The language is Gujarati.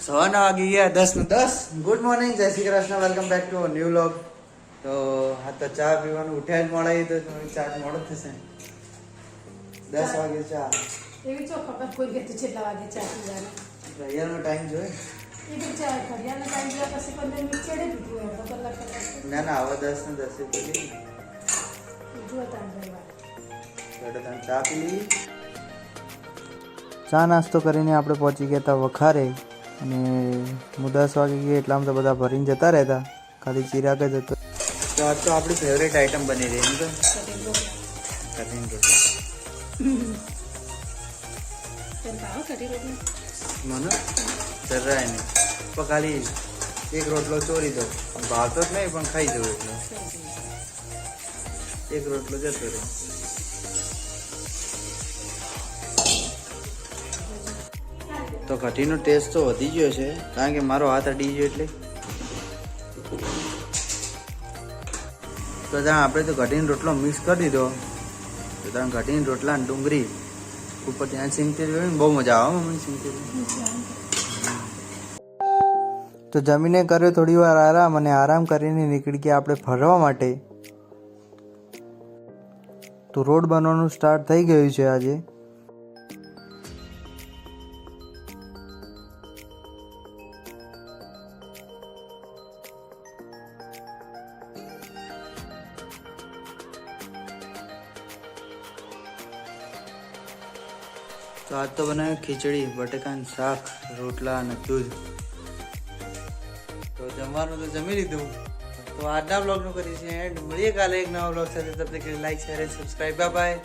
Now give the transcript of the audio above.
સવારના વાગી ગયા 10:10. ગુડ મોર્નિંગ, જય Shri Krishna, welcome back to new vlog. તો હા તો ચા પીવાનું ઉઠ્યા જ મોડા તો ચા મોડો થશે. 10 વાગે ચા એવી ચો ખબર કોઈ કે તું કેટલા વાગે ચા પીવાનો ઘડિયાળનો ટાઈમ જોઈએ. એ બી ચા ઘડિયાળનો ટાઈમ જોયા પછી 15 મિનિટ ચડે પીધું હોય તો કલાક ના ના હવે 10 ને 10 પી જો તાણ કરવા તમે ચા પી લીધી. ચા નાસ્તો કરીને આપણે પહોંચી ગયા હતા વખારે અને હું 10 વાગે ગયા એટલામાં તો બધા ભરીને જતા રહેતા, ખાલી ચિરાગ જ હતો. તો આજ તો આપણી ફેવરેટ આઈટમ બની રહી એમ તો કઠિન રોટલી. મને જરાય નહીં, પણ ખાલી એક રોટલો ચોરી દો, ભાવતો જ નહીં પણ ખાઈ જવું એટલે એક રોટલો જતો રહે. તો કઢીનો ટેસ્ટ તો વધી ગયો છે કારણ કે મારો હાથ અડી ગયો એટલે. તો ત્યાં આપણે તો કઢીનો રોટલો મિક્સ કરી દીધો. તો ત્યાં કઢીનો રોટલા અને ડુંગળી ઉપર ત્યાં સિંગતેલ હોય ને બહુ મજા આવે મમ્મી સિંગતેલ. તો જમીને કર્યો થોડી વાર આરામ અને આરામ કરીને નીકળી ગયા આપણે ફરવા માટે. તો રોડ બનવાનું સ્ટાર્ટ થઈ ગયું છે આજે. તો આજ તો બનાવ્યું ખીચડી, બટેકાનું શાક, રોટલા અને દૂધ. તો જમવાનું તો જમી લીધું. તો આજના બ્લોગનું કરીએ છીએ એન્ડ. મળીએ કાલે એક નવા બ્લોગ સાથે. તબ તક લાઈક શેર અને સબસ્ક્રાઈબ. Bye bye.